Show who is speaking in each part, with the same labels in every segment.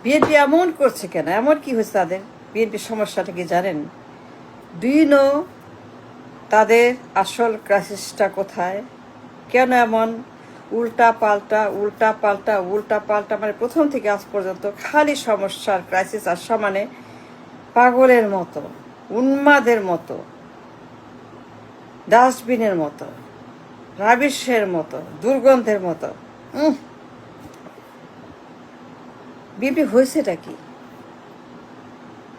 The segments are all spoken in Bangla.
Speaker 1: বিএনপি এমন করছে কেন? এমন কি হয়েছে তাদের? বিএনপির সমস্যাটা কি জানেন? ডু ইউ নো তাদের আসল ক্রাইসিসটা কোথায়? কেন এমন উল্টা পাল্টা উল্টা পাল্টা উল্টা পাল্টা, মানে প্রথম থেকে আজ পর্যন্ত খালি সমস্যার ক্রাইসিস আর সমানে পাগলের মতো, উন্মাদের মতো, ডাস্টবিনের মতো, রাবিশের মতো, দুর্গন্ধের মতো। বিএনপি হয়েছেটা কি?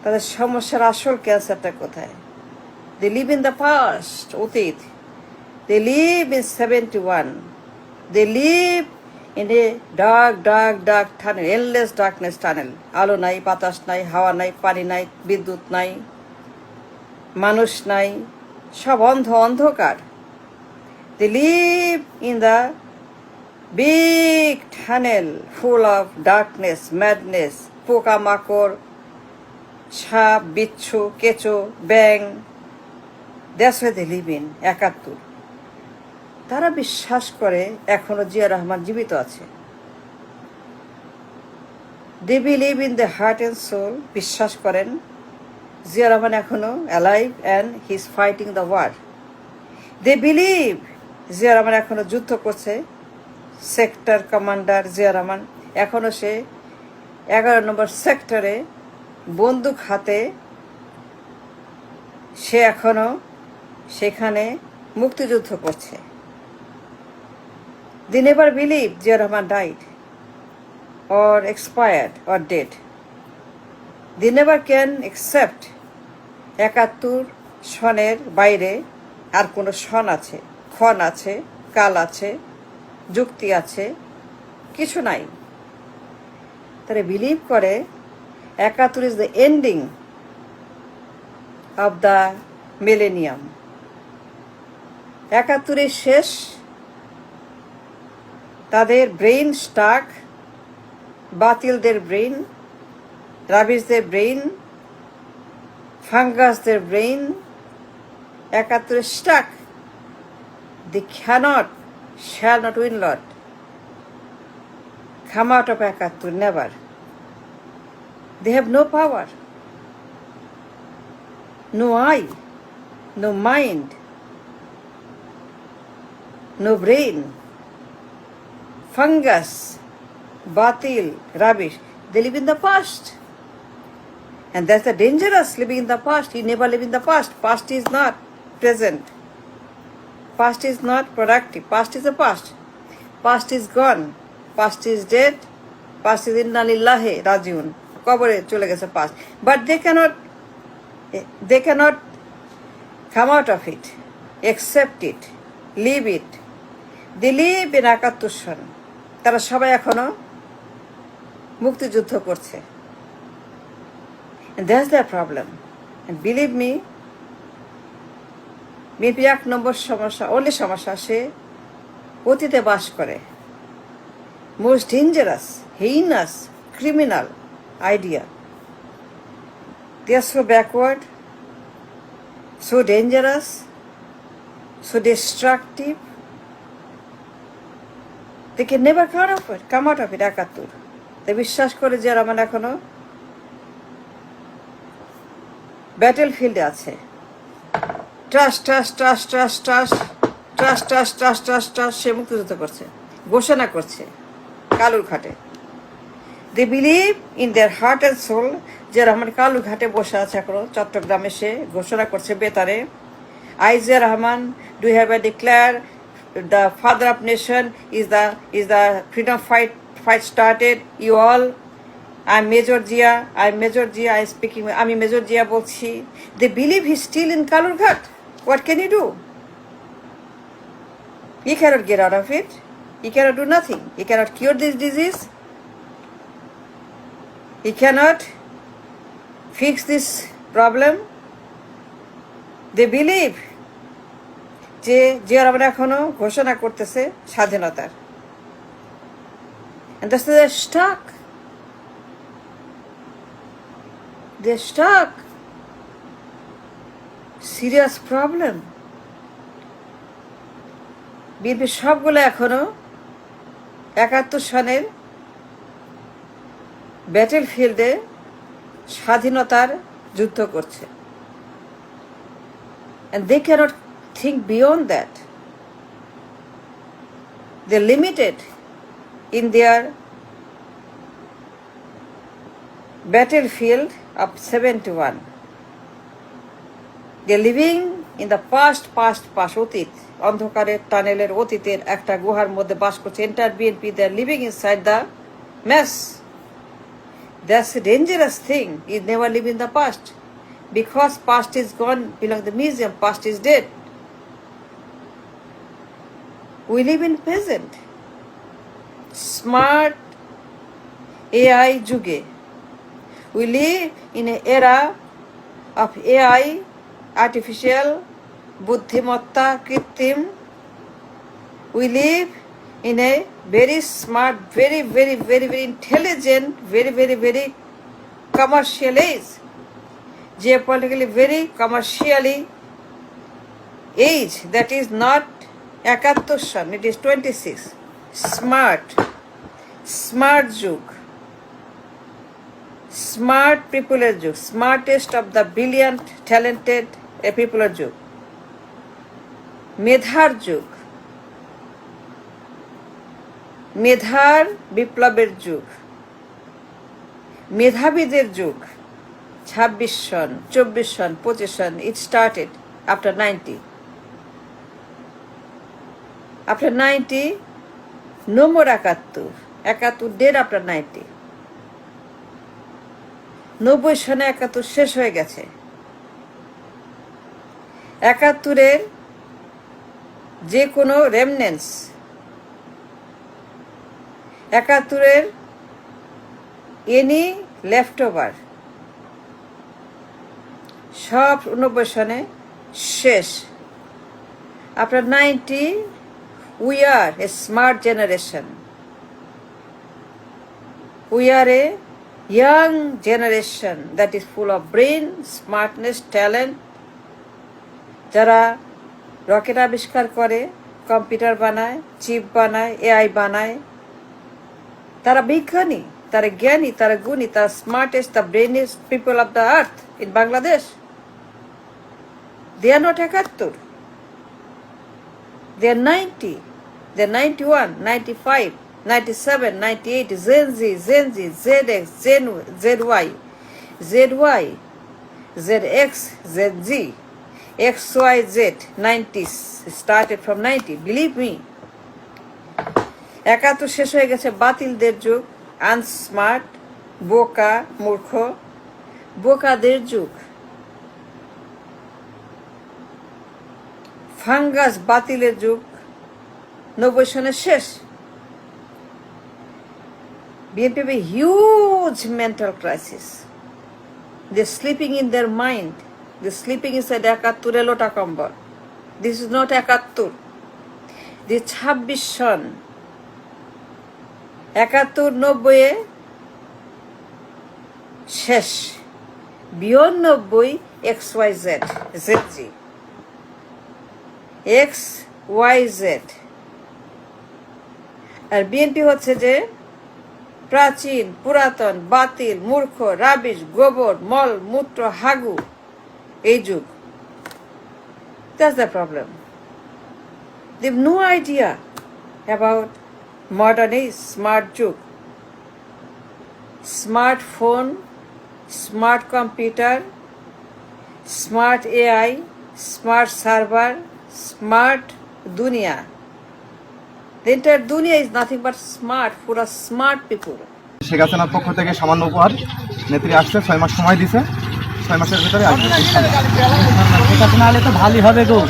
Speaker 1: তাদের সমস্যার আসল ক্যান্সারটা কোথায়? They live in the past, অতীত। They live in 71. They live in a dark dark dark tunnel, endless darkness tunnel. আলো নাই, বাতাস নাই, হাওয়া নাই, পানি নাই, বিদ্যুৎ নাই, মানুষ নাই, সব অন্ধকার। They live in the big tunnel full of darkness, madness, পোকামাকড়, সাপ, বিচ্ছু, কেঁচো, ব্যাং। That's why they live in 71. তারা বিশ্বাস করে এখনো জিয়া রহমান জীবিত আছে। They believe in the heart and soul, বিশ্বাস করেন জিয়া রহমান এখনো alive and he's fighting the war. They believe Zia Rahman এখনো যুদ্ধ করছে। সেক্টর কমান্ডার জিয়া রহমান এখনো সে 11 নম্বর সেক্টরে বন্দুক হাতে সে এখনো সেখানে মুক্তিযুদ্ধ করছে। They never believe Zia Rahman died or expired or dead. They never can accept 71 সনের বাইরে আর কোনো সন আছে, ক্ষণ আছে, কাল আছে, যুক্তি আছে, কিছু নাই। তারা বিলিভ করে 71 is the ending of the millennium. 71 শেষ। তাদের ব্রেইন স্টাক, বাতিলদের ব্রেইন, রাবিশদের ব্রেইন, ফাঙ্গাসদের brain 71 stuck. They cannot, shall not win lot. Come out of 71, never. They have no power, no eye, no mind, no brain. Fungus, batil, rubbish. They live in the past. And that's the dangerous, living in the past. You never live in the past. Past is not present. Past is not productive. Past is the past. Past is gone. Past is dead. Past is inna lillahi rajiun. কবরে চলে গেছে past. But they cannot come out of it, accept it, leave it. They live in 71 সন। তারা সবাই এখনো মুক্তিযুদ্ধ করছে। And that's their problem. And believe me, BNP 1 নম্বর সমস্যা, অনলি সমস্যা, সে অতীতে বাস করে। Most dangerous, heinous, criminal idea. They are so backward, so dangerous, so destructive. They can never come out of it. 71 তাই বিশ্বাস করে যে রহমান এখনো ব্যাটেল ফিল্ডে আছে। Trust trust trust trust trust trust trust trust trust trust সে মুক্তিযুদ্ধ করছে, ঘোষণা করছে কালুর ঘাটে। They believe in their heart and soul যে রহমান কালুর ঘাটে বসে আছে এখনো চট্টগ্রামে, সে ঘোষণা করছে বেতারে, I Zia Rahman do have a declare the father of nation is the freedom fight started you all. I'm Major Jia, I'm speaking, আমি মেজর জিয়া বলছি। They believe he's still in Kalurghat. What can you do? He cannot get out of it. He cannot do nothing. He cannot cure this disease. He cannot fix this problem. They believe যে জিয়া রহমান এখনো ঘোষণা করতেছে স্বাধীনতার। And that's they're stuck. They're stuck. Serious problem. BNP সবগুলো এখনো 71 সনের ব্যাটেল ফিল্ডে স্বাধীনতার যুদ্ধ করছে। And they cannot think beyond that. They're limited in their battlefield of 71. They're living in the past, অতীত, অন্ধকারের টানেলের অতীতের একটা গুহার মধ্যে বাস করছে। Enter BNP, they're living inside the mess. That's a dangerous thing. You never live in the past. Because past is gone, belong the museum, past is dead. We live in present. Smart AI যুগে। We live in an era of AI, artificial বুদ্ধিমত্তা, কৃত্রিম। We live in a very smart, very intelligent, very commercial age. Geopolitically very commercially age, that is not 71 সন, it is 26. Smart যুগ, স্মার্ট পিপলের যুগ, smartest of the brilliant talented পিপলের যুগ, মেধার যুগ, মেধার বিপ্লবের যুগ, মেধাবীদের যুগ। 26 সন, 24 সন, 25 সন, it started after 90. After 90, no more 71. 71 dead after 90. 90 সনে 71 শেষ হয়ে গেছে। 71-এর যে কোনো রেমনেন্স, 71-এর এনি লেফট ওভার সব 90 সনে শেষ। After 90, we are a smart generation. We are a young generation that is full of brain, smartness, talent. যারা রকেট আবিষ্কার করে, কম্পিউটার বানায়, চিপ বানায়, এআই বানায়, তারা বিজ্ঞানী, তারা জ্ঞানী, তারা গুণী, তারা smartest, the brainiest people of the earth in Bangladesh. They are not 71. They are 90. They are 91, 95, 97, 98, Gen Z, ZX, ZY, ZX, ZZ, XYZ, 90s, started from 90. Believe me. 71 শেষ হয়ে গেছে বাতিলদের যুগ, আনস্মার্ট, বোকা, মূর্খ, বোকাদের যুগ। ফাঙ্গাস বাতিলের যুগ 90 সনের শেষ। BNP have a huge mental crisis. They're sleeping in their mind. They're sleeping inside 71 লোটা কম্বল. This is not 71. This 26 সন। 71, 90 শেষ। Beyond 90, XYZ, ZG. XYZ। আর বিএনপি হচ্ছে যে প্রাচীন, পুরাতন, বাতিল, মূর্খ, রাবিশ, গোবর, মল, মূত্র, হাগু এই যুগ। That's the problem. They have no idea about modern age, smart যুগ, smartphone, smart computer, smart AI, smart server, smart দুনিয়া। The entire দুনিয়া is nothing but smart, for a smart people.
Speaker 2: Sheikh হাসিনার পক্ষ থেকে সামান্য উপহার, নেত্রী আসছে, 6 মাস সময় দিছে, 6 মাসের ভিতরে আসবে।
Speaker 3: শেখ হাসিনা আলে তো ভালোই হবে গো।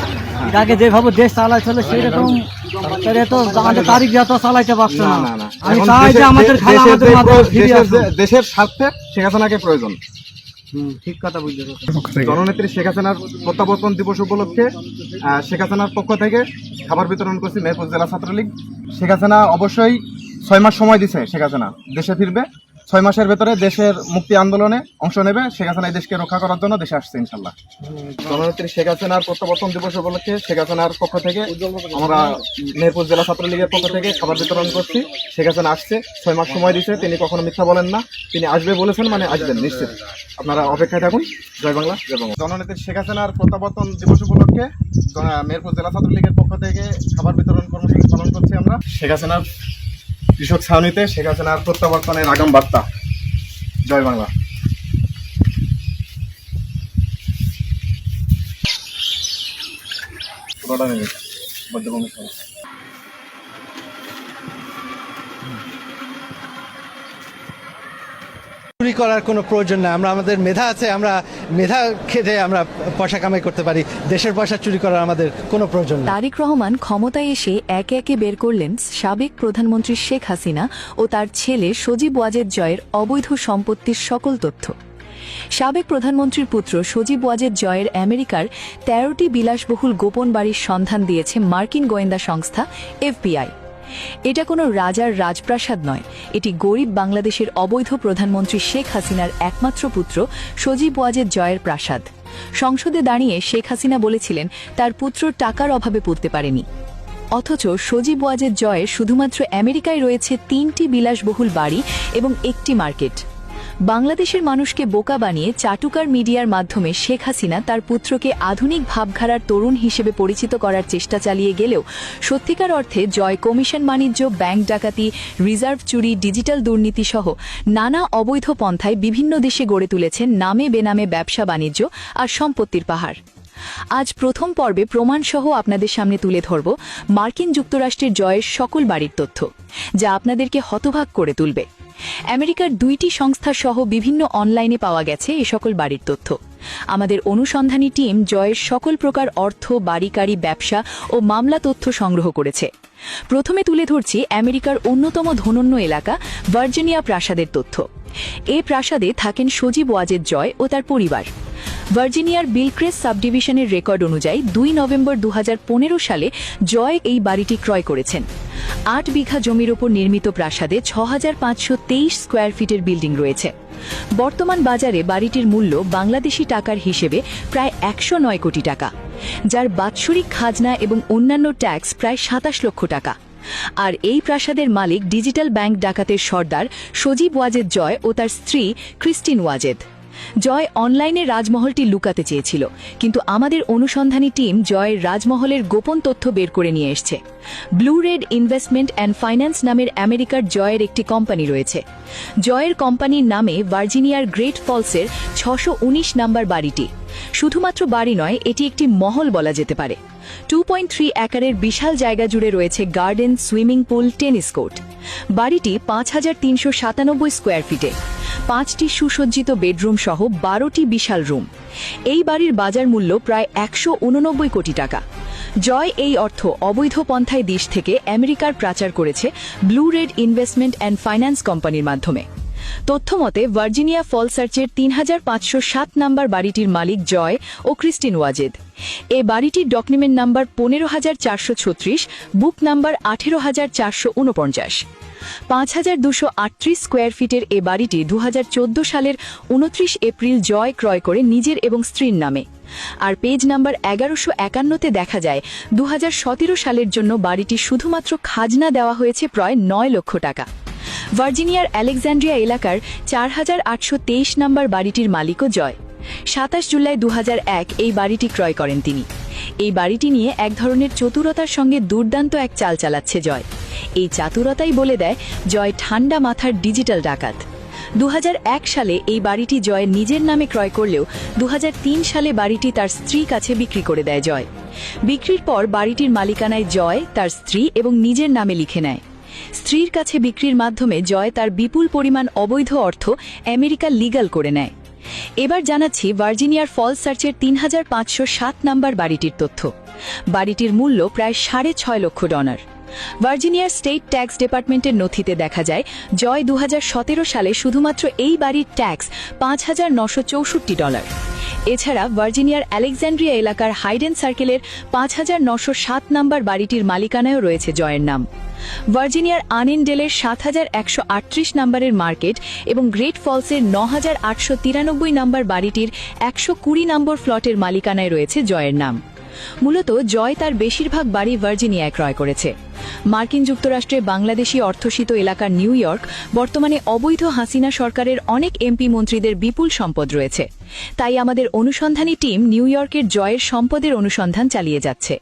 Speaker 3: আগে যেভাবে দেশ চালাইছিল সেরকম তো আমাদের তারিখ যত চালাইতে পারছে না। আমি চাই যে আমাদের খেলা আমাদের মাধ্যমে ফিরে আসবে।
Speaker 2: দেশের স্বার্থে শেখ হাসিনাকে প্রয়োজন।
Speaker 3: ঠিক কথা বুঝছো।
Speaker 2: জননেত্রী শেখ হাসিনার প্রত্যাবর্তন দিবস উপলক্ষে শেখ হাসিনার পক্ষ থেকে খাবার বিতরণ করছি মেহেরপুর জেলা ছাত্রলীগ। শেখ হাসিনা অবশ্যই 6 মাস সময় দিছে, শেখ হাসিনা দেশে ফিরবে 6 মাসের ভেতরে দেশের মুক্তি আন্দোলনে অংশ নেবে। শেখ হাসিনা এই দেশকে রক্ষা করার জন্য দেশে আসছে ইনশাল্লাহ। জননেত্রী শেখ হাসিনার প্রত্যাবর্তন দিবস উপলক্ষে শেখ হাসিনার পক্ষ থেকে আমরা মেহেরপুর জেলা ছাত্রলীগের পক্ষ থেকে খাবার বিতরণ করছি। শেখ হাসিনা আসছে, 6 মাস সময় দিয়েছে, তিনি কখনো মিথ্যা বলেন না, তিনি আসবে বলেছেন মানে আসবেন নিশ্চিত। আপনারা অপেক্ষায় থাকুন। জয় বাংলা, জয় বাংলা। জননেত্রী শেখ হাসিনার প্রত্যাবর্তন দিবস উপলক্ষে মেহেরপুর জেলা ছাত্রলীগের পক্ষ থেকে খাবার বিতরণ কর্মসূচি পালন করছি আমরা। শেখ হাসিনার কৃষক ছাউনিতে শেখ হাসিনার প্রত্যাবর্তনের আগাম বার্তা। জয় বাংলা।
Speaker 4: চুরি করার কোনো প্রয়োজন নাই। আমাদের মেধা আছে, আমরা মেধা খেটে আমরা পয়সা কামাই করতে পারি। দেশের পয়সা চুরি করার আমাদের কোনো প্রয়োজন নেই।
Speaker 5: তারেক রহমান ক্ষমতায় এসে একে একে বের করলেন সাবেক প্রধানমন্ত্রী শেখ হাসিনা ও তার ছেলে সজীব ওয়াজেদ জয়ের অবৈধ সম্পত্তির সকল তথ্য। সাবেক প্রধানমন্ত্রীর পুত্র সজীব ওয়াজেদ জয়ের আমেরিকার ১৩টি বিলাসবহুল গোপন বাড়ির সন্ধান দিয়েছে মার্কিন গোয়েন্দা সংস্থা FBI। এটা কোনো রাজার রাজপ্রাসাদ নয়, এটি গরিব বাংলাদেশের অবৈধ প্রধানমন্ত্রী শেখ হাসিনার একমাত্র পুত্র সজীব ওয়াজেদ জয়ের প্রাসাদ। সংসদে দাঁড়িয়ে শেখ হাসিনা বলেছিলেন তার পুত্র টাকার অভাবে পড়তে পারেনি, অথচ সজীব ওয়াজেদ জয়ের শুধুমাত্র আমেরিকায় রয়েছে 3টি বিলাসবহুল বাড়ি এবং একটি মার্কেট। বাংলাদেশের মানুষকে বোকা বানিয়ে চাটুকার মিডিয়ার মাধ্যমে শেখ হাসিনা তার পুত্রকে আধুনিক ভাবধারার তরুণ হিসেবে পরিচিত করার চেষ্টা চালিয়ে গেলেও সত্যিকার অর্থে জয় কমিশন বাণিজ্য, ব্যাংক ডাকাতি, রিজার্ভ চুরি, ডিজিটাল দুর্নীতি সহ নানা অবৈধ পন্থায় বিভিন্ন দেশে গড়ে তুলেছেন নামে বেনামে ব্যবসা বাণিজ্য আর সম্পত্তির পাহাড়। আজ প্রথম পর্বে প্রমাণসহ আপনাদের সামনে তুলে ধরব মার্কিন যুক্তরাষ্ট্রের জয়ের সকল বাড়ির তথ্য, যা আপনাদেরকে হতবাক করে তুলবে। আমেরিকার 2টি সংস্থা সহ বিভিন্ন অনলাইনে পাওয়া গেছে এ সকল বাড়ির তথ্য। আমাদের অনুসন্ধানী টিম জয়ের সকল প্রকার অর্থ, বাড়িকারি, ব্যবসা ও মামলা তথ্য সংগ্রহ করেছে। প্রথমে তুলে ধরছি আমেরিকার অন্যতম ধনন্য এলাকা ভার্জিনিয়া প্রাসাদের তথ্য। এই প্রাসাদে থাকেন সজীব ওয়াজেদ জয় ও তার পরিবার। ভার্জিনিয়ার বিলক্রেস্ট সাবডিভিশনের রেকর্ড অনুযায়ী 2 নভেম্বর 2015 সালে জয় এই বাড়িটি ক্রয় করেছেন। 8 বিঘা জমির ওপর নির্মিত প্রাসাদে 6523 স্কোয়ার ফিটের বিল্ডিং রয়েছে। বর্তমান বাজারে বাড়িটির মূল্য বাংলাদেশি টাকার হিসেবে প্রায় 109 কোটি টাকা, যার বাৎসরিক খাজনা এবং অন্যান্য ট্যাক্স প্রায় 27 লক্ষ টাকা। আর এই প্রাসাদের মালিক ডিজিটাল ব্যাংক ডাকাতের সর্দার সজীব ওয়াজেদ জয় ও তার স্ত্রী ক্রিস্টিন ওয়াজেদ। জয় অনলাইনে রাজমহলটি লুকাতে চেয়েছিল, কিন্তু আমাদের অনুসন্ধানী টিম জয়ের রাজমহলের গোপন তথ্য বের করে নিয়ে এসেছে। Blue red investment and finance নামের আমেরিকার জয়ের একটি কোম্পানি রয়েছে। জয়ের কোম্পানির নামে ভার্জিনিয়ার গ্রেট ফলসের 619 নম্বর বাড়িটি শুধুমাত্র বাড়ি নয়, এটি একটি মহল বলা যেতে পারে। 2.3 একরের বিশাল জায়গা জুড়ে রয়েছে garden, swimming pool, tennis court. বাড়িটি 5397 স্কোয়ার ফিটে, 5টি সুসজ্জিত বেডরুম সহ 12টি বিশাল রুম। এই বাড়ির বাজার মূল্য প্রায় 189 কোটি টাকা। জয় এই অর্থ অবৈধ পন্থায় দেশ থেকে আমেরিকার পাচার করেছে blue red investment and finance কোম্পানির মাধ্যমে। তথ্যমতে ভার্জিনিয়া ফল সার্চের 3507 নম্বর বাড়িটির মালিক জয় ও ক্রিস্টিন ওয়াজেদ। এ বাড়িটির ডকুমেন্ট নাম্বার 15436, বুক নাম্বার 18449। 5238 স্কোয়ার ফিটের এ বাড়িটি 2014 সালের 29 এপ্রিল জয় ক্রয় করে নিজের এবং স্ত্রীর নামে। আর পেজ নাম্বার 1151-তে দেখা যায় 2017 সালের জন্য বাড়িটি শুধুমাত্র খাজনা দেওয়া হয়েছে প্রায় 9 লক্ষ টাকা। ভার্জিনিয়ার আলেকজান্ড্রিয়া এলাকার 4823 নম্বর বাড়িটির মালিকও জয়। 27 জুলাই 2001 এই বাড়িটি ক্রয় করেন তিনি। এই বাড়িটি নিয়ে এক ধরনের চতুরতার সঙ্গে দুর্দান্ত এক চাল চালাচ্ছে জয়। এই চাতুরতাই বলে দেয় জয় ঠান্ডা মাথার ডিজিটাল ডাকাত। 2001 সালে এই বাড়িটি জয় নিজের নামে ক্রয় করলেও 2003 সালে বাড়িটি তার স্ত্রী কাছে বিক্রি করে দেয় জয়। বিক্রির পর বাড়িটির মালিকানায় জয়, তার স্ত্রী এবং নিজের নামে লিখে নেয়। স্ত্রীর কাছে বিক্রির মাধ্যমে জয় তার বিপুল পরিমাণ অবৈধ অর্থ আমেরিকা লিগ্যাল করে নেয়। এবার জানাচ্ছি ভার্জিনিয়ার ফল সার্চের 3507 নম্বর বাড়িটির তথ্য। বাড়িটির মূল্য প্রায় $6.5 লক্ষ। ভার্জিনিয়ার স্টেট ট্যাক্স ডিপার্টমেন্টের নথিতে দেখা যায় জয় 2017 সালে শুধুমাত্র এই বাড়ির ট্যাক্স $5,964। এছাড়া ভার্জিনিয়ার আলেকজান্ড্রিয়া এলাকার হাইডেন সার্কেলের ৫,৯০৭ নম্বর বাড়িটির মালিকানায়ও রয়েছে জয়ের নাম। ভার্জিনিয়ার আনিনডেলের ৭,১৩৮ নম্বরের মার্কেট এবং গ্রেট ফলসের ৯,৮৯৩ নম্বর বাড়িটির ১২০ নম্বর ফ্লটের মালিকানায় রয়েছে জয়ের নাম। মূলত জয় তার বেশিরভাগ বাড়ি ভার্জিনিয়ায় ক্রয় করেছে। মার্কিন যুক্তরাষ্ট্রে বাংলাদেশি অর্থসিত এলাকার নিউ ইয়র্ক বর্তমানে অবৈধ হাসিনা সরকারের অনেক এমপি মন্ত্রীদের বিপুল সম্পদ রয়েছে। তাই আমাদের অনুসন্ধানী টিম নিউ ইয়র্কের জয়ের সম্পদের অনুসন্ধান চালিয়ে যাচ্ছে।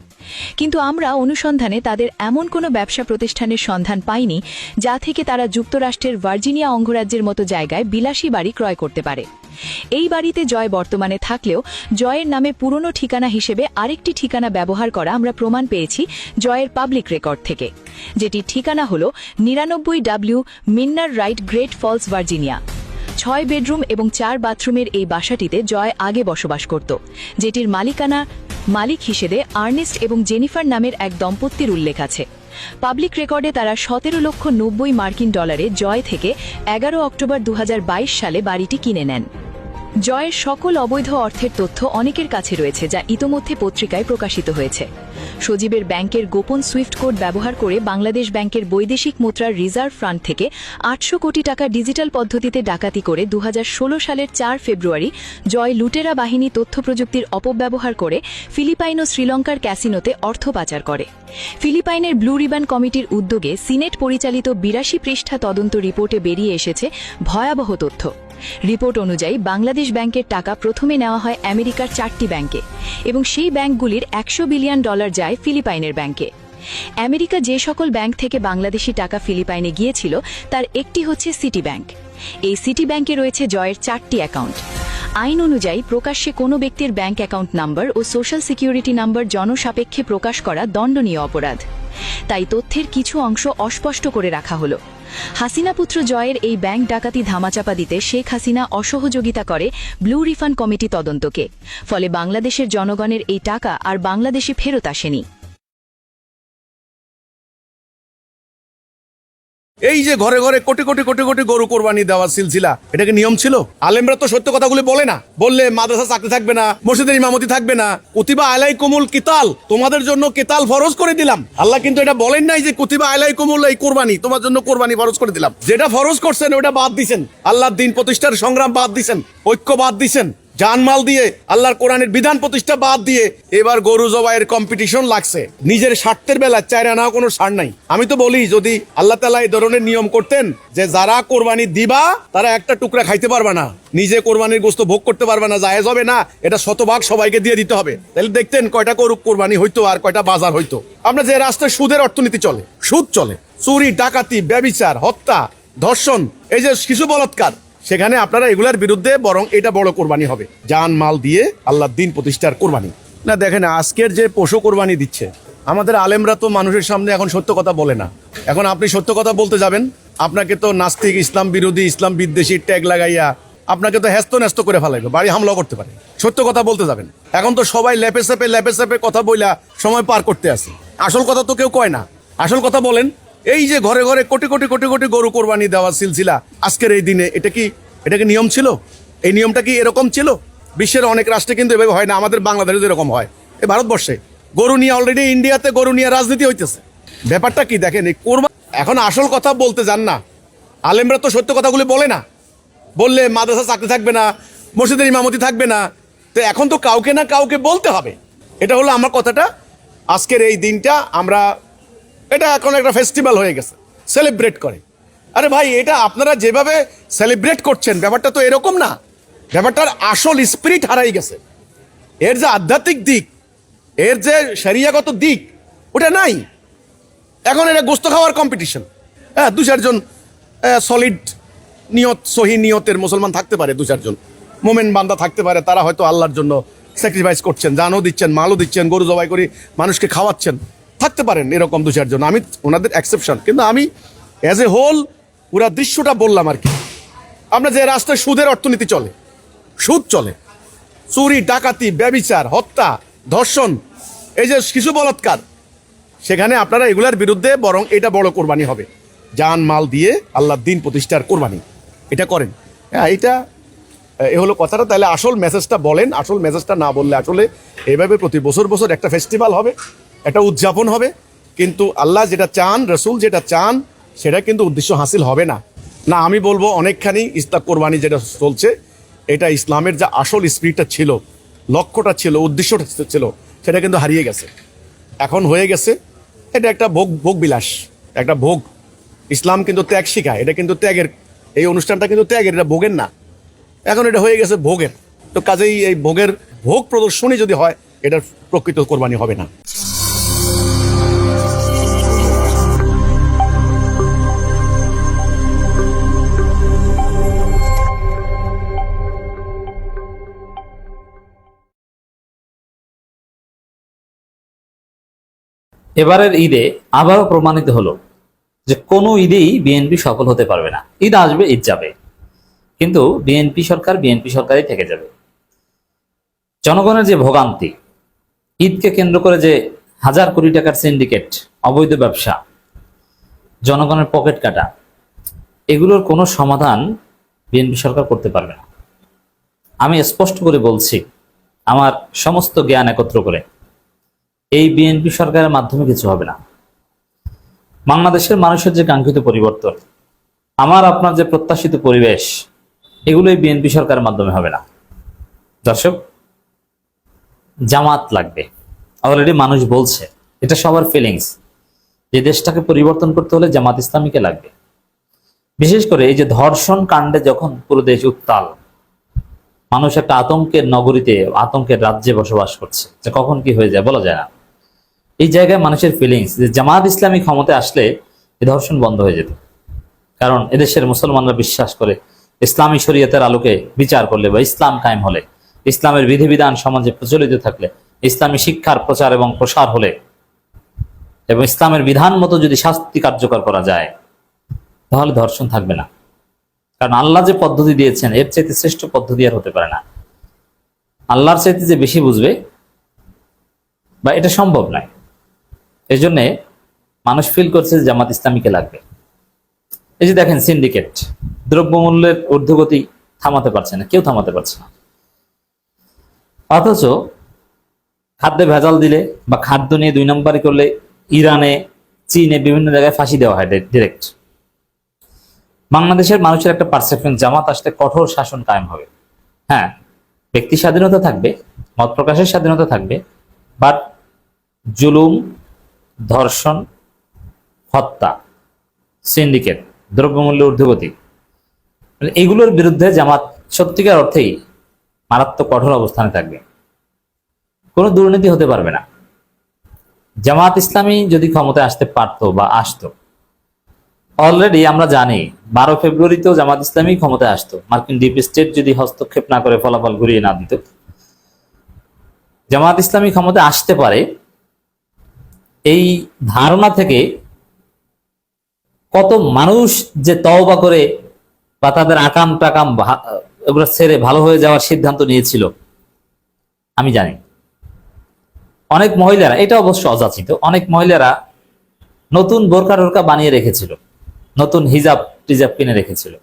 Speaker 5: কিন্তু আমরা অনুসন্ধানে তাদের এমন কোনো ব্যবসা প্রতিষ্ঠানের সন্ধান পাইনি যা থেকে তারা যুক্তরাষ্ট্রের ভার্জিনিয়া অঙ্গরাজ্যের মতো জায়গায় বিলাসী বাড়ি ক্রয় করতে পারে। এই বাড়িতে জয় বর্তমানে থাকলেও জয়ের নামে পুরনো ঠিকানা হিসেবে আরেকটি ঠিকানা ব্যবহার করা আমরা প্রমাণ পেয়েছি জয়ের পাবলিক রেকর্ড থেকে, যেটির ঠিকানা হল ৯৯W মিন্নার রাইট, গ্রেট ফলস, ভার্জিনিয়া। ৬ বেডরুম এবং ৪ বাথরুমের এই বাসাটিতে জয় আগে বসবাস করত, যেটির মালিক হিসেবে আর্নেস্ট এবং জেনিফার নামের এক দম্পতির উল্লেখ আছে। পাবলিক রেকর্ডে তারা ১৭,৯০,০০০ মার্কিন ডলারে জয় থেকে ১১ অক্টোবর ২০২২ সালে বাড়িটি কিনে নেন। জয়ের সকল অবৈধ অর্থের তথ্য অনেকের কাছে রয়েছে, যা ইতোমধ্যে পত্রিকায় প্রকাশিত হয়েছে। সজীবের ব্যাংকের গোপন সুইফট কোড ব্যবহার করে বাংলাদেশ ব্যাংকের বৈদেশিক মুদ্রার রিজার্ভ ফান্ড থেকে ৮০০ কোটি টাকা ডিজিটাল পদ্ধতিতে ডাকাতি করে ২০১৬ সালের ৪ ফেব্রুয়ারি জয় লুটেরা বাহিনী তথ্য প্রযুক্তির অপব্যবহার করে ফিলিপাইন ও শ্রীলঙ্কার ক্যাসিনোতে অর্থ পাচার করে। ফিলিপাইনের ব্লু রিবন কমিটির উদ্যোগে সিনেট পরিচালিত ৮২ পৃষ্ঠা তদন্ত রিপোর্টে বেরিয়ে এসেছে ভয়াবহ তথ্য। রিপোর্ট অনুযায়ী বাংলাদেশ ব্যাংকের টাকা প্রথমে নেওয়া হয় আমেরিকার 4টি ব্যাংকে এবং সেই ব্যাংকগুলির $100 বিলিয়ন যায় ফিলিপাইনের ব্যাংকে। আমেরিকা যে সকল ব্যাংক থেকে বাংলাদেশি টাকা ফিলিপাইনে গিয়েছিল তার একটি হচ্ছে সিটি ব্যাংক। এই সিটি ব্যাংকে রয়েছে জয়ের 4টি অ্যাকাউন্ট। আইন অনুযায়ী প্রকাশ্যে কোনো ব্যক্তির ব্যাংক অ্যাকাউন্ট নাম্বার ও সোশ্যাল সিকিউরিটি নাম্বার জনসাপেক্ষে প্রকাশ করা দণ্ডনীয় অপরাধ। তাই তথ্যের কিছু অংশ অস্পষ্ট করে রাখা হলো। হাসিনা পুত্র জয়ের এই ব্যাংক ডাকাতি ধামাচাপা দিতে শেখ হাসিনা অসহযোগিতা করে ব্লু রিফান্ড কমিটি তদন্তকে। ফলে বাংলাদেশের জনগণের এই টাকা আর বাংলাদেশে ফেরত আসেনি।
Speaker 6: এই যে ঘরে ঘরে কোটি কোটি কোটি কোটি গরু কোরবানি দেওয়ার সিলসিলা, এটা কি নিয়ম ছিল? আলেমরা তো সত্য কথাগুলি বলে না, বললে মাদ্রাসা চাকরি থাকবে না, মসজিদের ইমামতি থাকবে না। কুতিবা আলাইকুমুল কিতাল, তোমাদের জন্য কিতাল ফরজ করে দিলাম। আল্লাহ কিন্তু এটা বলেন নাই যে কুতিবা আলাইকুমুল এই কোরবানি, তোমার জন্য কোরবানি ফরজ করে দিলাম। যেটা ফরজ করছেন ওটা বাদ দিছেন। আল্লাহর দিন প্রতিষ্ঠার সংগ্রাম বাদ দিছেন, ঐক্য বাদ দিছেন, জানমাল দিয়ে আল্লাহর কোরআনের বিধান প্রতিষ্ঠা বাদ দিয়ে এবার গরু জবাইয়ের কম্পিটিশন লাগছে। নিজের স্বার্থের বেলা চাইরা না কোনো সার নাই। আমি তো বলি যদি আল্লাহ তাআলা এই ধরনের নিয়ম করতেন যে যারা কোরবানি দিবা তারা একটা টুকরা খাইতে পারবে না, নিজে কোরবানির গোশত ভোগ করতে পারবে না, জায়েজ হবে না, এটা শতভাগ সবাইকে দিয়ে দিতে হবে, তাহলে দেখতেন কয়টা গরু কোরবানি হইতো আর কয়টা বাজার হইতো। আমরা যে রাস্তায় সুদের অর্থনীতি চলে, সুদ চলে, চুরি, ডাকাতি, ব্যভিচার, হত্যা, ধর্ষণ, এই যে শিশু বলাৎকার, সেখানে আপনারা এগুলার বিরুদ্ধে বরং এটা বড় কোরবানি হবে, জান মাল দিয়ে আল্লাহর দিন প্রতিষ্ঠার কোরবানি। না দেখেন আজকের যে পশু কোরবানি দিচ্ছে, আমাদের আলেমরা তো মানুষের সামনে এখন সত্য কথা বলে না। এখন আপনি সত্য কথা বলতে যাবেন, আপনাকে তো নাস্তিক, ইসলাম বিরোধী, ইসলাম বিদ্বেষী ট্যাগ লাগাইয়া আপনাকে তো হ্যাস্ত ন্যস্ত করে ফেলাইবে, বাড়ি হামলা করতে পারে। সত্য কথা বলতে যাবেন, এখন তো সবাই লেপে সেপে কথা বইলা সময় পার করতে আসে। আসল কথা তো কেউ কয় না। আসল কথা বলেন, এই যে ঘরে ঘরে কোটি কোটি কোটি কোটি গরু কোরবানি দেওয়ার সিলসিলা আজকের এই দিনে, এটা কি নিয়ম ছিল? এই নিয়মটা কি এরকম ছিল? বিশ্বের অনেক রাষ্ট্রে কিন্তু এভাবে হয় না, আমাদের বাংলাদেশে এরকম হয়। এই ভারতবর্ষে গরু নিয়ে অলরেডি ইন্ডিয়াতে গরু নিয়ে রাজনীতি হইতেছে। ব্যাপারটা কি দেখেন, এই কোরবানি এখন আসল কথা বলতে যান না। আলেমরা তো সত্য কথাগুলি বলে না, বললে মাদ্রাসা চাকরি থাকবে না, মসজিদের ইমামতি থাকবে না। তো এখন তো কাউকে না কাউকে বলতে হবে। এটা হলো আমার কথাটা। আজকের এই দিনটা আমরা, এটা এখন একটা ফেস্টিভ্যাল হয়ে গেছে, সেলিব্রেট করে। আরে ভাই, এটা আপনারা যেভাবে সেলিব্রেট করছেন ব্যাপারটা তো এরকম না। ব্যাপারটার আসল স্পিরিট হারাই গেছে। এর যে আধ্যাত্মিক দিক, এর যে শরিয়াগত দিক, ওটা নাই। এখন এটা গোস্ত খাওয়ার কম্পিটিশন। হ্যাঁ, 2-4 সলিড নিয়ত, সহি নিয়তের মুসলমান থাকতে পারে, 2-4 মোমেন বান্দা থাকতে পারে, তারা হয়তো আল্লাহর জন্য স্যাক্রিফাইস করছেন, জানও দিচ্ছেন, মালও দিচ্ছেন, গরু জবাই করে মানুষকে খাওয়াচ্ছেন, থাকতে পারেন এরকম 2-4। আমি ওনাদের এক্সেপশন, কিন্তু আমি অ্যাজ এ হোল পুরা দৃশ্যটা বললাম আর কি। আমরা যে রাস্তায় সুদের অর্থনীতি চলে, সুদ চলে, চুরি, ডাকাতি, ব্যভিচার, হত্যা, ধর্ষণ, এই যে শিশু বলাৎকার, সেখানে আপনারা এগুলার বিরুদ্ধে বরং এটা বড় কোরবানি হবে, জান মাল দিয়ে আল্লাহর দিন প্রতিষ্ঠার কোরবানি। এটা করেন। হ্যাঁ, এটা এ হলো কথাটা। তাহলে আসল মেসেজটা বলেন, আসল মেসেজটা না বললে আসলে এইভাবে প্রতি বছর বছর একটা ফেস্টিভ্যাল হবে, একটা উদযাপন হবে, কিন্তু আল্লাহ যেটা চান, রসুল যেটা চান, সেটা কিন্তু উদ্দেশ্য হাসিল হবে না। না, আমি বলবো অনেকখানি ইসলাম কোরবানি যেটা চলছে, এটা ইসলামের যা আসল স্পিরিটটা ছিল, লক্ষ্যটা ছিল, উদ্দেশ্যটা ছিল, সেটা কিন্তু হারিয়ে গেছে। এখন হয়ে গেছে এটা একটা ভোগ বিলাস, একটা ভোগ। ইসলাম কিন্তু ত্যাগ শিখায়, এটা কিন্তু ত্যাগের, এই অনুষ্ঠানটা কিন্তু ত্যাগের, এটা ভোগের না। এখন এটা হয়ে গেছে ভোগের। তো কাজেই এই ভোগ প্রদর্শনী যদি হয়, এটার প্রকৃত কোরবানি হবে না।
Speaker 7: এবারের ঈদে আবারও প্রমাণিত হলো যে কোনো ঈদেই বিএনপি সফল হতে পারবে না। ঈদ আসবে, ঈদ যাবে, কিন্তু বিএনপি সরকারই থেকে যাবে। জনগণের যে ভোগান্তি, ঈদকে কেন্দ্র করে যে হাজার কোটি টাকার সিন্ডিকেট, অবৈধ ব্যবসা, জনগণের পকেট কাটা, এগুলোর কোনো সমাধান বিএনপি সরকার করতে পারবে না। আমি স্পষ্ট করে বলছি, আমার সমস্ত জ্ঞান একত্র করে, এই বিএনপি সরকারের মাধ্যমে কিছু হবে না। বাংলাদেশের মানুষের যে কাঙ্ক্ষিত পরিবর্তন, আমার আপনার যে প্রত্যাশিত পরিবেশ, এগুলো এই বিএনপি সরকারের মাধ্যমে হবে না। দর্শক, জামাত লাগবে। অলরেডি মানুষ বলছে, এটা সবার ফিলিংস, যে দেশটাকে পরিবর্তন করতে হলে জামাত ইসলামীকে লাগবে। বিশেষ করে এই যে ধর্ষণ কাণ্ডে যখন পুরো দেশ উত্তাল, মানুষ একটা আতঙ্কের নগরীতে, আতঙ্কের রাজ্যে বসবাস করছে, যে কখন কি হয়ে যায় বলা যায় না। এই জায়গায় মানুষের ফিলিংস যে জামাত ইসলামী ক্ষমতায় আসলে এই ধর্ষণ বন্ধ হয়ে যেত। কারণ এদেশের মুসলমানরা বিশ্বাস করে, ইসলামী শরীয়তের আলোকে বিচার করলে বা ইসলাম কায়েম হলে, ইসলামের বিধিবিধান সমাজে প্রচলিত থাকলে, ইসলামী শিক্ষার প্রচার এবং প্রসার হলে, এবং ইসলামের বিধান মতো যদি শাস্তি কার্যকর করা যায়, তাহলে ধর্ষণ থাকবে না। কারণ আল্লাহ যে পদ্ধতি দিয়েছেন, এর চাইতে শ্রেষ্ঠ পদ্ধতি আর হতে পারে না। আল্লাহর চাইতে যে বেশি বুঝবে, বা এটা সম্ভব নয়। এই জন্যে মানুষ ফিল করছে যে জামাত ইসলামীকে লাগবে। এই যে দেখেন সিন্ডিকেট, দ্রব্যমূল্যের ঊর্ধ্বগতি থামাতে পারছে না, কেউ থামাতে পারছে না। অথচ খাদ্যে ভেজাল দিলে বা খাদ্য নিয়ে 2 নম্বরই করলে ইরানে, চীনে, বিভিন্ন জায়গায় ফাঁসি দেওয়া হয় ডিরেক্ট। বাংলাদেশের মানুষের একটা পারসেপশন, জামাত আসলে কঠোর শাসন কায়েম হবে। হ্যাঁ, ব্যক্তি স্বাধীনতা থাকবে, মত প্রকাশের স্বাধীনতা থাকবে, বাট জুলুম, ধর্ষণ, হত্যা, সিন্ডিকেট, দ্রব্যমূল্য ঊর্ধ্বগতি, এগুলোর বিরুদ্ধে জামাত সত্যিকার অর্থেই মারাত্মক কঠোর অবস্থানে থাকবে। কোনো দুর্নীতি হতে পারবে না। জামাত ইসলামী যদি ক্ষমতায় আসতে পারতো বা আসতো, অলরেডি আমরা জানি 12 ফেব্রুয়ারিতেও জামাত ইসলামী ক্ষমতায় আসতো, মার্কিন ডিপ স্টেট যদি হস্তক্ষেপ না করে, ফলাফল ঘুরিয়ে না দিত। জামাত ইসলামী ক্ষমতায় আসতে পারে, এই ধারণা থেকে কত মানুষ যে তওবা করে বা তাদের আকাম টাকাম এগুলো ছেড়ে ভালো হয়ে যাওয়ার সিদ্ধান্ত নিয়েছিল আমি জানি। অনেক মহিলারা, এটা অবশ্য অযাচিত, অনেক মহিলারা নতুন বোরকা টোরকা বানিয়ে রেখেছিল, নতুন হিজাব টিজাব কিনে রেখেছিল,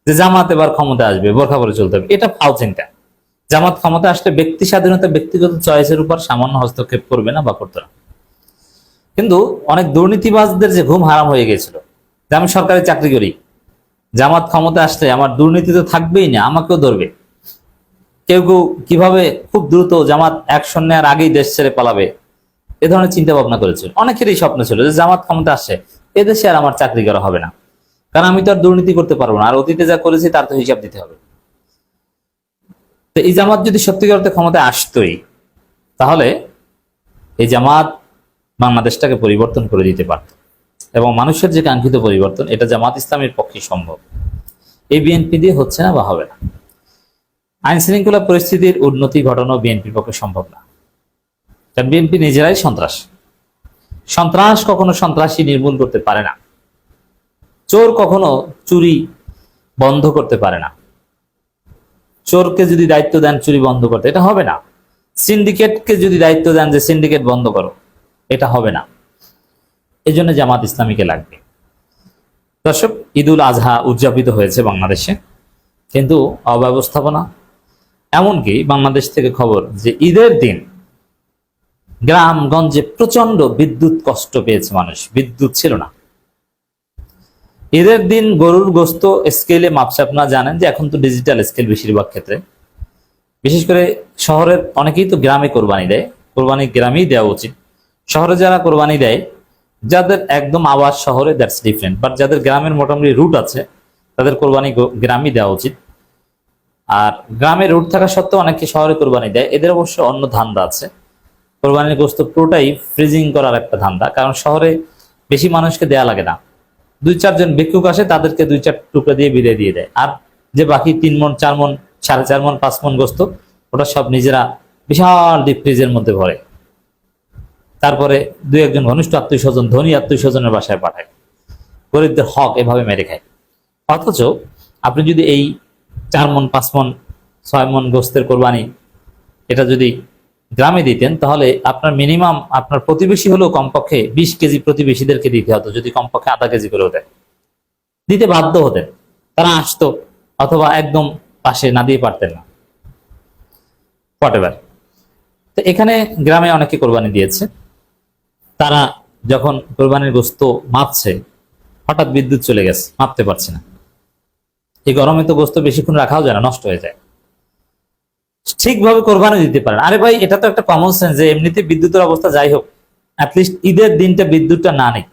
Speaker 7: যে জামাত এবার ক্ষমতা আসবে, বোরকা পরে চলতে হবে। এটা ফাও চিন্তা। জামাত ক্ষমতা আসলে ব্যক্তি স্বাধীনতা, ব্যক্তিগত চয়েসের উপর সামান্য হস্তক্ষেপ করবে না বা করতো না। কিন্তু অনেক দুর্নীতিবাজদের যে ঘুম হারাম হয়ে গেছিল, যে আমি সরকারি চাকরি করি, জামাত ক্ষমতা আসলে আমার দুর্নীতি তো থাকবেই না, আমাকেও ধরবে। কেউ কেউ কিভাবে খুব দ্রুত জামাত অ্যাকশন নেওয়ার আগেই দেশ ছেড়ে পালাবে, এ ধরনের চিন্তা ভাবনা করেছিল। অনেকেরই স্বপ্ন ছিল যে জামাত ক্ষমতা আসছে, এদেশে আর আমার চাকরি করা হবে না, কারণ আমি তো আর দুর্নীতি করতে পারবো না, আর অতীতে যা করেছি তার তো হিসাব দিতে হবে। তো এই জামাত যদি সত্যিকার অর্থে ক্ষমতায় আসতোই, তাহলে এই জামাত বাংলাদেশটাকে পরিবর্তন করে দিতে পারত, এবং মানুষের যে কাঙ্ক্ষিত পরিবর্তন, এটা জামাত ইসলামের পক্ষে সম্ভব। এই বিএনপি দিয়ে হচ্ছে না বা হবে না। আইন শৃঙ্খলা পরিস্থিতির উন্নতি ঘটানো বিএনপির পক্ষে সম্ভব না, কারণ বিএনপি নিজেরাই সন্ত্রাস। সন্ত্রাস কখনো সন্ত্রাসী নির্মূল করতে পারে না। চোর কখনো চুরি বন্ধ করতে পারে না। চোরকে যদি দায়িত্ব দেন চুরি বন্ধ করতে, এটা হবে না। সিন্ডিকেটকে যদি দায়িত্ব দেন যে সিন্ডিকেট বন্ধ করো, এটা হবে না। এই জন্য জামাত ইসলামীকে লাগবে। দর্শক, ঈদুল আজহা উদযাপিত হয়েছে বাংলাদেশে, কিন্তু অব্যবস্থাপনা, এমনকি বাংলাদেশ থেকে খবর যে ঈদের দিন গ্রামগঞ্জে প্রচন্ড বিদ্যুৎ কষ্ট পেয়েছে মানুষ, বিদ্যুৎ ছিল না। ঈদের দিন গরুর গোস্ত স্কেলে মাপছে, আপনারা জানেন যে এখন তো ডিজিটাল স্কেল বেশিরভাগ ক্ষেত্রে, বিশেষ করে শহরের অনেকেই তো গ্রামে কোরবানি দেয়, কোরবানি গ্রামেই দেওয়া উচিত। শহরে যারা কোরবানি দেয়, যাদের একদম আওয়াজ শহরে, দ্যাটস ডিফারেন্ট, বাট যাদের গ্রামের মোটামুটি রুট আছে তাদের কোরবানি গ্রামই দেওয়া উচিত। আর গ্রামে রুট থাকা সত্ত্বেও অনেকে শহরে কোরবানি দেয়, এদের অবশ্য অন্য ধান্দা আছে। কোরবানির গোস্ত পুরোটাই ফ্রিজিং করার একটা ধান্দা, কারণ শহরে বেশি মানুষকে দেয়া লাগে না, 2-4 জন ভিক্ষুক আসে, তাদেরকে 2-4 টুকরা দিয়ে বিদায় দিয়ে দেয়। আর যে বাকি 3 মণ 4 মণ 4.5 মণ 5 মণ গোস্ত, ওটা সব নিজেরা বিশাল ডিপ ফ্রিজের মধ্যে ভরে, তারপরে 2-1 জন ঘনিষ্ঠ আত্মীয় স্বজন, ধনী আত্মীয় স্বজনের বাসায় পাঠায়, গরিবদের হক এভাবে মেরে খায়। অথচ আপনি যদি এই 4 মণ 5 মণ 6 মণ গোস্তের কোরবানি এটা যদি গ্রামে দিতেন, তাহলে আপনার মিনিমাম আপনার প্রতিবেশী হলেও কমপক্ষে 20 কেজি প্রতিবেশীদেরকে দিতে হতো, যদি কমপক্ষে আধা কেজি করেও দেয়, দিতে বাধ্য হতেন, তারা আসতো, অথবা একদম পাশে না দিয়ে পারতেন না, হোয়াটএভার। তো এখানে গ্রামে অনেকে কোরবানি দিয়েছে, তারা যখন কোরবানির গোস্ত মাপছে হঠাৎ বিদ্যুৎ চলে গেছে, মাপতে পারছে না। এই গরমে তো গোস্ত বেশিক্ষণ রাখাও যায় না, নষ্ট হয়ে যায়, ঠিকভাবে কোরবানি দিতে পারেন। আরে ভাই, এটা তো একটা কমন সেন্স যে এমনিতে বিদ্যুতের অবস্থা যাই হোক, অ্যাটলিস্ট ঈদের দিনটা বিদ্যুৎটা না নেই।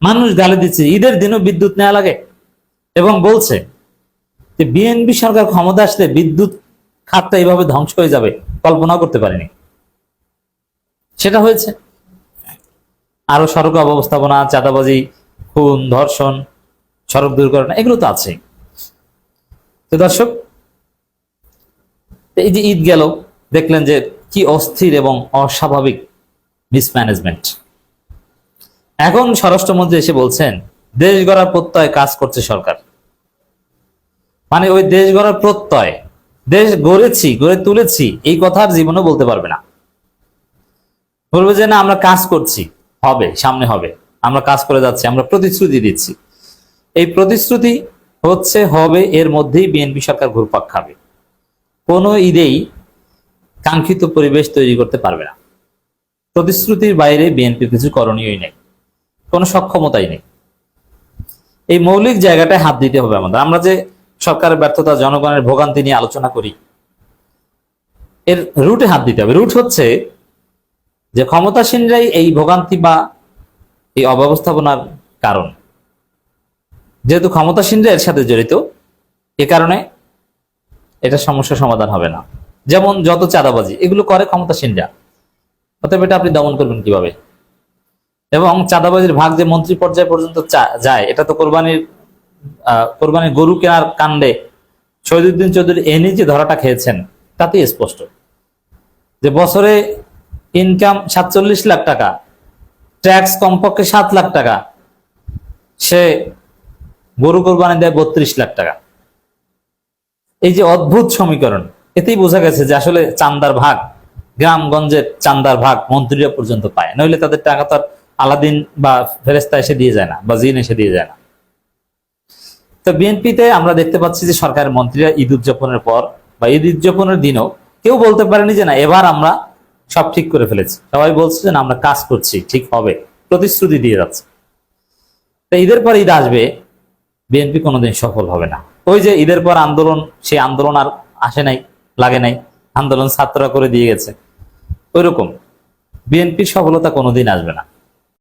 Speaker 7: মানুষ গালি দিচ্ছে ঈদের দিনও বিদ্যুৎ নেওয়া লাগে, এবং বলছে যে বিএনপি সরকার ক্ষমতা আসলে বিদ্যুৎ খাতটা এইভাবে ধ্বংস হয়ে যাবে কল্পনাও করতে পারেনি, সেটা হয়েছে। আরো সড়ক অব্যবস্থাপনা, চাঁদাবাজি, খুন, ধর্ষণ, সড়ক দুর্ঘটনা, এগুলো তো আছেই। তো দর্শক, এই যে ঈদ গেল, দেখলেন যে কি অস্থির এবং অস্বাভাবিক মিসম্যানেজমেন্ট। এখন স্বরাষ্ট্রমন্ত্রী এসে বলছেন দেশ গড়ার প্রত্যয় কাজ করছে সরকার। মানে ওই দেশ গড়ার প্রত্যয়, দেশ গড়েছি, গড়ে তুলেছি, এই কথা আর জীবনেও বলতে পারবে না। বলবে যে না, আমরা কাজ করছি, হবে, সামনে হবে, আমরা কাজ করে যাচ্ছি, আমরা প্রতিশ্রুতি দিচ্ছি। এই প্রতিশ্রুতি হচ্ছে হবে, এর মধ্যেই বিএনপি সরকার ঘুরপাক খাবে। কোনো ঈদেই কাঙ্ক্ষিত পরিবেশ তৈরি করতে পারবে না। প্রতিশ্রুতির বাইরে বিএনপি কিছু করণীয়ই নেই, কোনো সক্ষমতাই নেই। এই মৌলিক জায়গাটায় হাত দিতে হবে আমাদের। আমরা যে সরকারের ব্যর্থতা, জনগণের ভোগান্তি নিয়ে আলোচনা করি, এর রুটে হাত দিতে হবে। রুট হচ্ছে যে ক্ষমতাসীনরাই এই ভোগান্তি বা এই অব্যবস্থাপনার কারণ। যেহেতু ক্ষমতাসীনরা এর সাথে জড়িত, এ কারণে এটা সমস্যা সমাধান হবে না। যেমন যত চাঁদাবাজি এগুলো করে ক্ষমতাসীনরা, অতএব এটা আপনি দমন করবেন কিভাবে? এবং চাঁদাবাজির ভাগ যে মন্ত্রী পর্যায় পর্যন্ত যায়, এটা তো কোরবানির গরু কেনার কাণ্ডে শহীদুদ্দিন চৌধুরী এনে যে ধরাটা খেয়েছেন তাতেই স্পষ্ট যে বছরে ইনকাম 47 লাখ টাকা, ট্যাক্স কমপক্ষে 7 লাখ টাকা, সে গরু কোরবানি দেয় 32 লাখ টাকা। এই যে অদ্ভুত সমীকরণ, এতেই বোঝা গেছে যে আসলে চান্দার ভাগ, গ্রামগঞ্জের চান্দার ভাগ মন্ত্রীরা পর্যন্ত পায়, নইলে তাদের টাকা তো আলাদিন বা ফেরেস্তা এসে দিয়ে যায় না, বা জিন এসে দিয়ে যায় না। তো বিএনপিতে আমরা দেখতে পাচ্ছি যে সরকারের মন্ত্রীরা ঈদ উদযাপনের পর বা ঈদ উদযাপনের দিনও কেউ বলতে পারেনি যে না এবার আমরা সব ঠিক করে ফেলেছি। সবাই বলছে যে না আমরা কাজ করছি, ঠিক হবে, প্রতিশ্রুতি দিয়ে যাচ্ছে। তো ঈদের পর ঈদ আসবে, বিএনপি কোনোদিন সফল হবে না। ওই যে ঈদের পর আন্দোলন, সেই আন্দোলন আর আসে নাই, লাগে নাই, আন্দোলন ছাত্ররা করে দিয়ে গেছে, ওইরকম বিএনপির সফলতা কোনোদিন আসবে না।